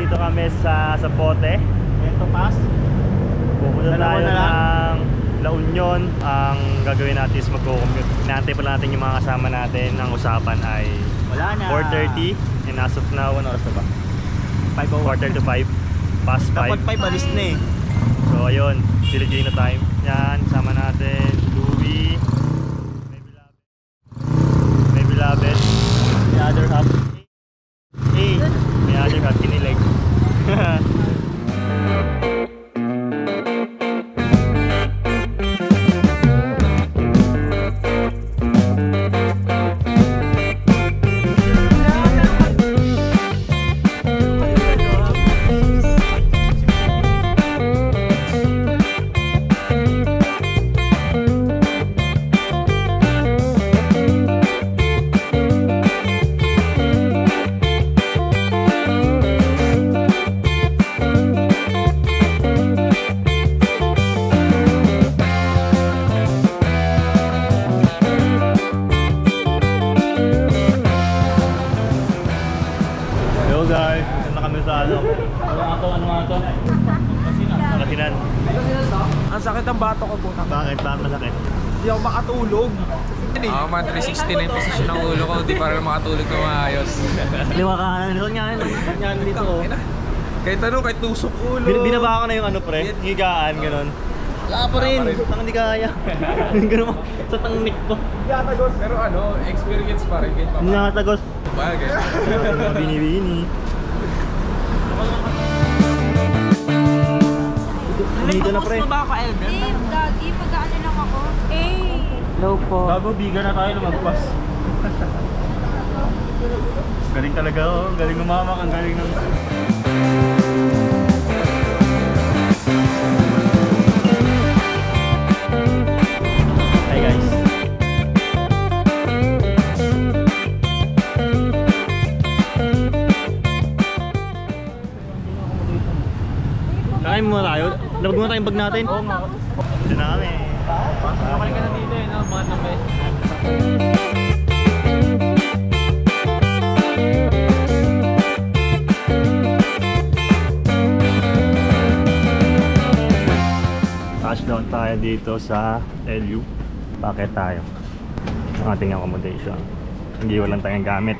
Dito kami sa Bote. Ito pass. Pupunta tayo ng La Union. Ang gagawin natin is magko-commute. Inaantay pa natin yung mga kasama natin. Ang usapan ay Wala na. 4:30. And as of now, ano oras na ba? 4:30 to 5. Past 5. Dapat 5 alis na eh. So ayun, Filipino time. Yan, sama natin Louie, may Bilabet, may other half. Hey, may other half kinilig. Kasinan. Ang sakit ang bato ko po. Bakit? Bakit masakit? Hindi ako makatulog. Ako man 360 na yung posisyon ng ulo ko, di para makatulog na maayos. Liwa ka nga yan dito. Kahit ano, kahit tusok ulo. Binaba ko na yung ano pre, higaan, gano'n. Wala pa rin, tang hindi kaya. Gano'n sa tangnik ko. Pero ano, experience pa rin. Hindi nakatagos. Bagay. Bini-bini. Dito na pre. Tapos na ba ako, Elden? Dave, Gagi, mag-ano lang ako. Hello po. Bago biga na tayo lumagpas. Galing talaga oh, galing umamak, ang galing ng... Hi guys. Kain muna tayo. Labag muna tayong bag natin. Oo nga. Dito na kami. Nakalik ka na dito eh, no? Mga tabi. Touchdown tayo dito sa LU. Bakit tayo? Ang ating accommodation. Hindi walang tayong gamit.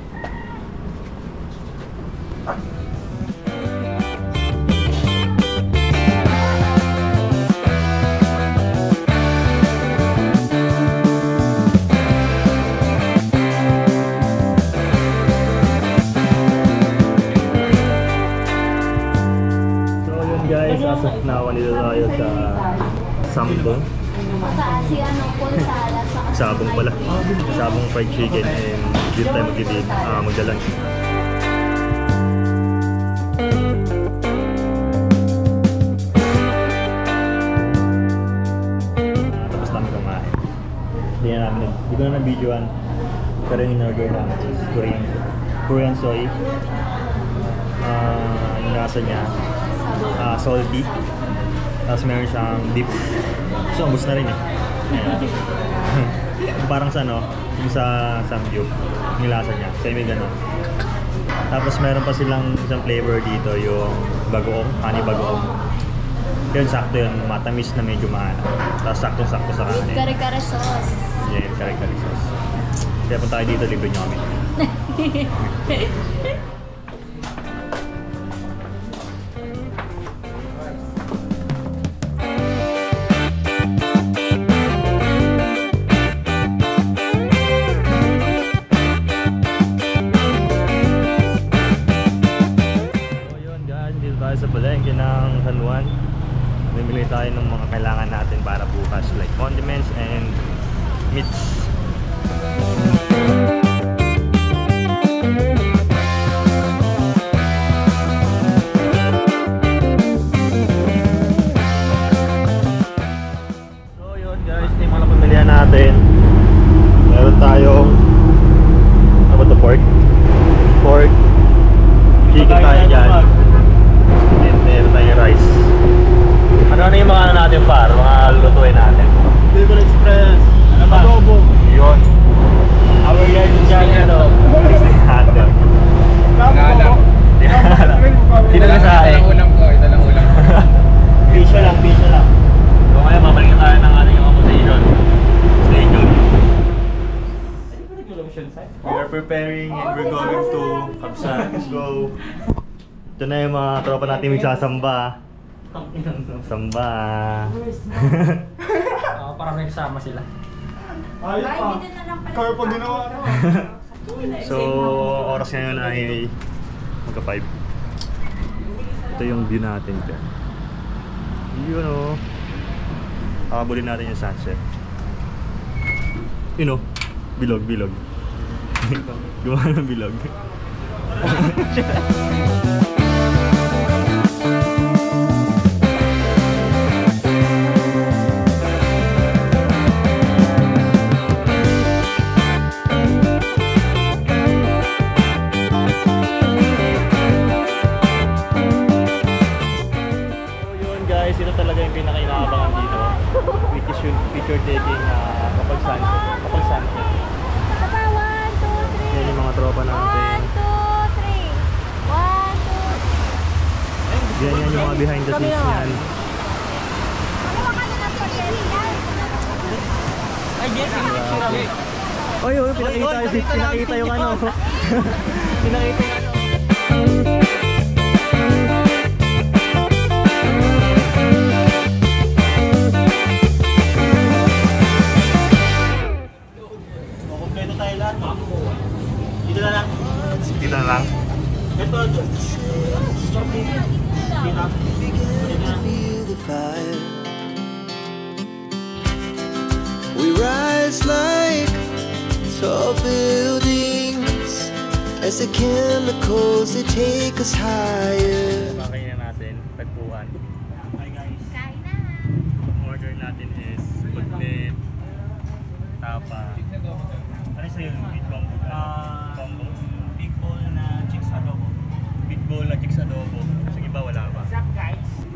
Guys, as of now, nandito tayo sa Sambong. Si ano, Paul Salas. Sabong pala. Sabong fried chicken and dito tayo magda-lunch. Tapos namin kumain. Hindi ko na na-videoan. Pero yung in-order namin is Korean soy. Yung nasa niya salty, tapos meron siyang dip, so ubos na rin eh. Parang sa ano, yung sa samgyup, yung lasa niya, same gano'n. Tapos meron pa silang isang flavor dito, yung bagoong, honey bagoong. Yun, sakto yun, matamis na medyo maana, tapos saktong-sakto sa kanin. Kare-kare sauce. Yeah, kare-kare sauce. Kaya punta tayo dito, libre nyo kami. Sa palengke ng San Juan, bibili tayo ng mga kailangan natin para bukas, like condiments and meats. So yun guys, yung mga pamilya natin, meron tayong ano ba ito, pork chicken tayo dyan. Meron tayong rice. Ano yung mga ano natin par? Mga lutuin natin. Flavor Express. Ano ba? Adobo. Yun. Our guys dyan ano? Hotdog. Ngalang. Hindi na lang going to Kabsat. Let's go. Ito na yung mga tropa natin magsasamba. Samba. Para may kasama sila. Ay, dito na lang pala. Carpo ginawa. So, oras ngayon ay magka-5. Ito yung view natin dyan. Yun o. Kakabulin natin yung sunset. Yun o. Bilog. Gumawa ng bilog. Ito talaga yung pinaka-inaabangan dito, which is yung picture taking kapag sunset. Papa, 1, 2, 3. Yan yung mga tropa natin. 1, 2, 3. 1, 2, 3. Yan yung mga behind the scenes yan. Kuha ka na ng spaghetti. Ay, yes, okay. Oy, pinakita yung ano. Pinakita yung ano. Kompleto tayo lahat. Dito na lang. Dito na lang. Ito. Feel the fire. We rise like tall buildings as the chemicals they take us higher. Kakainin natin, tagpuan. Hi guys. Kain na. Order natin is paglit, tapa. Ano sa'yo? Meat combo? Combo? Big bowl na chicks adobo. Meat bowl na chicks adobo. Sa iba wala pa.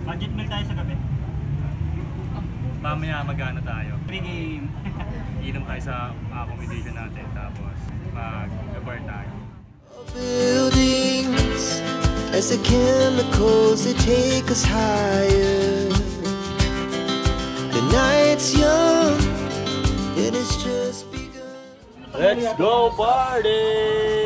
Budget meal tayo sa gabi. Mamaya magana tayo. Free game. Inom tayo sa accommodation natin tapos mag-bar tayo. Buildings as the chemicals they take us higher. The night's young, it has just begun. Let's go party!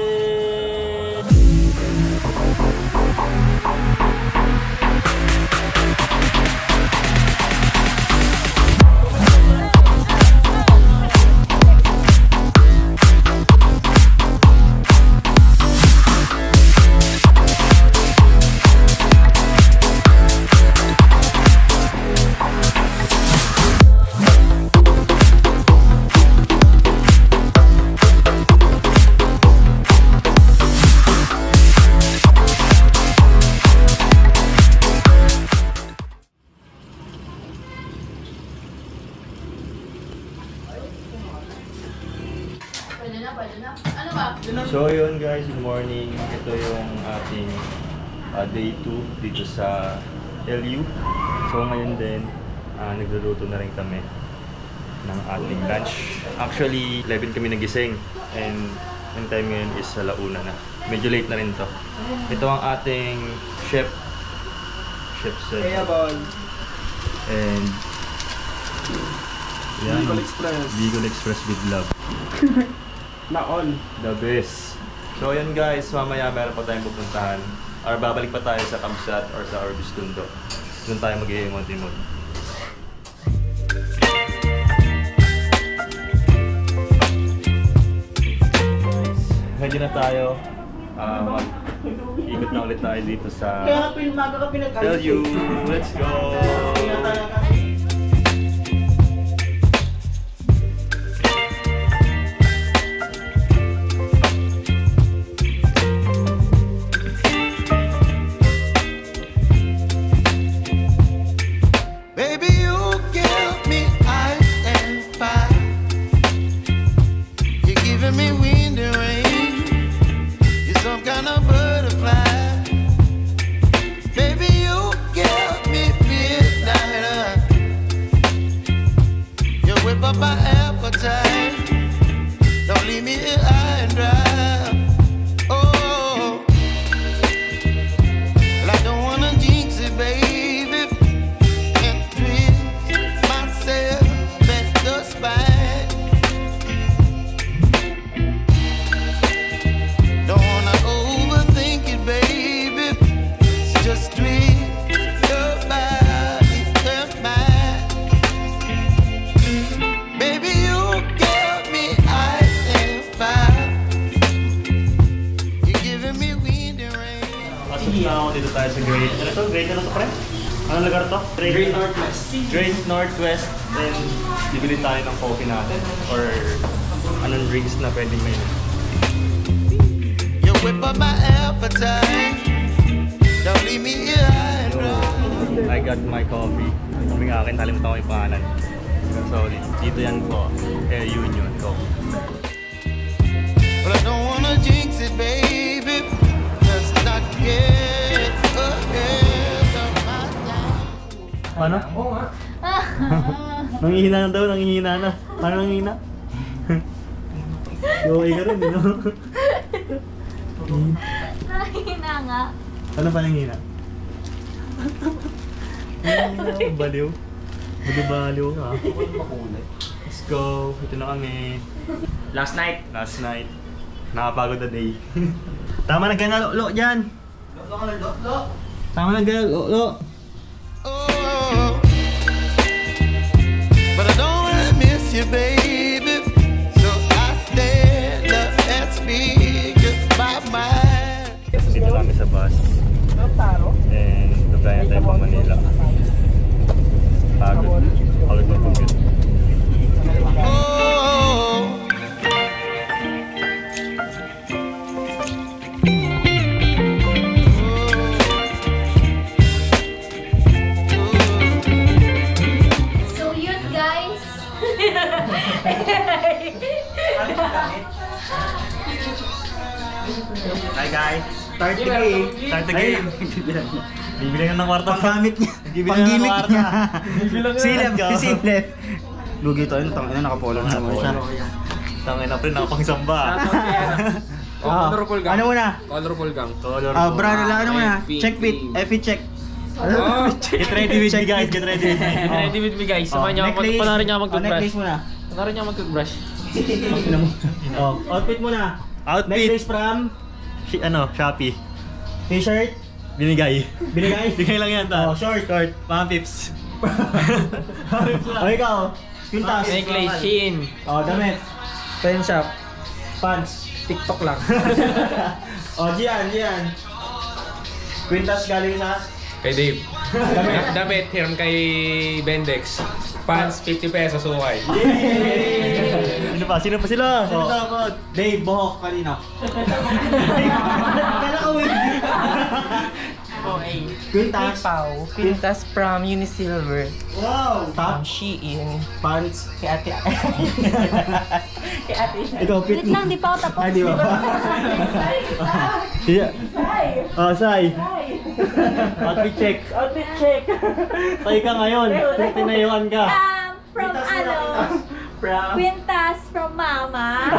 So yun guys, good morning. Ito yung ating day 2 dito sa LU. So ngayon din, nagluluto na rin kami ng ating lunch. Actually, 11 kami nagising and yung time ngayon is alauna na. Medyo late na rin to. Ito ang ating chef Sergio. Kaya ball. And yan, Bicol Express. Bicol Express with love. Na-on. The best. So yun guys, mamaya meron pa tayong pupuntahan. Or babalik pa tayo sa Kabsat or sa Orbis Tundo. Doon tayo mag-iimod-imod. Ready na tayo. Mag-ikot na ulit tayo dito sa LU. Let's go! Baby, you give me ice and fire. You're giving me wind and rain. You're some kind of butterfly. Baby, you give me midnight. You whip up my appetite. Don't leave me here high and dry. Oh, well, I don't wanna jinx it, baby. Don't Pasok na ako dito tayo sa Great. Ano to? Great ano to, pre? Anong lugar to? Great Northwest. Great Northwest. Then, bibili tayo ng coffee natin. Or anong drinks na pwedeng may. You whip up my appetite. Don't leave me here high and dry. I got my coffee. Sabi nga akin, nalimutan ko yung pangalan. So, dito yan po. Kaya Union Coffee. But I don't wanna jinx it, baby. Let's not get ahead of my time. Ano? Oo nga. Nangihina na daw, nangihina na. Paano nangihina? Okay ka rin, no? Nahihina nga. Ano pa nangihina? Baliw. Baliw ka. Let's go. Ito na kami. Last night. Last night. Nakapagod na day. Tama na gana, lo dyan. Tama na gana, lo. Oh, but I don't wanna miss you, baby. So I stand up and speak my mind. Dito kami sa bus. And doon tayo pang Manila. Pagod. Pagod na pagod. Oh, So yun guys. Hi guys. Start the game. Start the game. Bibili ka ng kwarta. Panggamit niya. Pang-gimmick niya. Silip. Silip. Lugi to yun. Tangina nakapolo na siya. Tangina pre, nakapang-samba. Colorful gang. Ano muna? Colorful gang. Brad, ano muna? Pink, Check fit. pink. Fit check. Oh, Get ready with me guys. Get ready with me. get ready with me guys. Samahan niyo ako. Panarin niyo ako mag-toothbrush. Necklace muna. Panarin niyo ako mag-toothbrush. Outfit muna. Outfit. Necklace from Shopee. T-shirt. Binigay. Binigay lang yan ta. Short. Mga pips. O ikaw. Quintas. Necklace, Shein. Damit. Pen shop. Pants. TikTok lang. Gian. Quintas galing sa Kay Dave. Damit, hiram kay Bendex. Pants, 50 pesos, ukay. Sino pa? Sino sila? Sino dapat? Dave, buhok kanina. Kala ko wait. Quintas. Quintas from Unisilver. Wow! From Shein. Pants. Kay ate. Kay ate. Ikaw, fit Wait lang, di pa ako tapos. Di ba? Yeah. Sai. Outfit check. Tay ka ngayon. Tinayuan ka. From Quintas from Mama.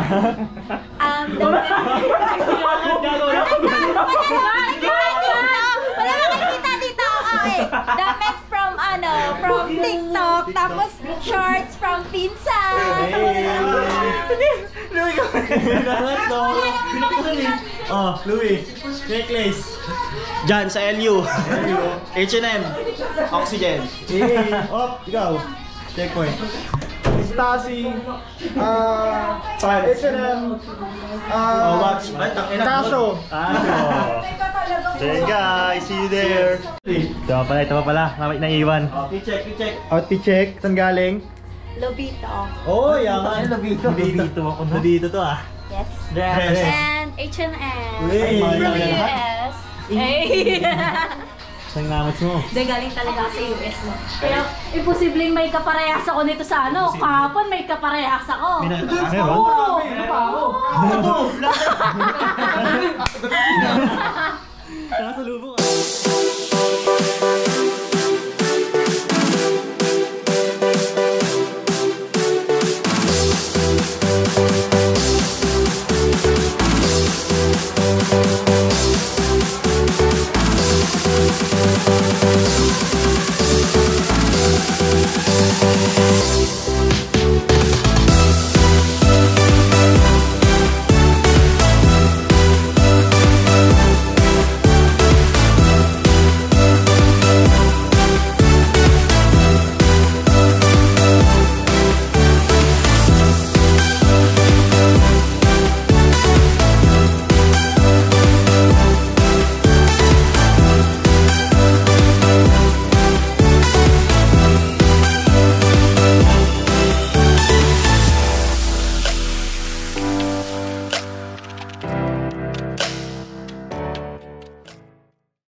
Wala ka nakikita dito. Okay. Damit from TikTok. Tapos shorts from Pinsan. Louis. Necklace. Diyan sa LU. H&M. Oxygen. Ikaw. Checkpoint. Stasi. H&M. Watch. Casio. There guys, see you there. Ito pa pala. Naiiwan. Outfit check. Saan galing? Lobito. Oh, yan. Lobito ako. Lobito to ah. Yes. Dress. And H&M. Hey. From US. Hey. Saan namats mo? Hindi, galing talaga sa US mo. Kaya, imposibleng may kaparehas ako nito sa ano. Kahapon may kaparehas ako. Meron? Oo. Nasa lubong.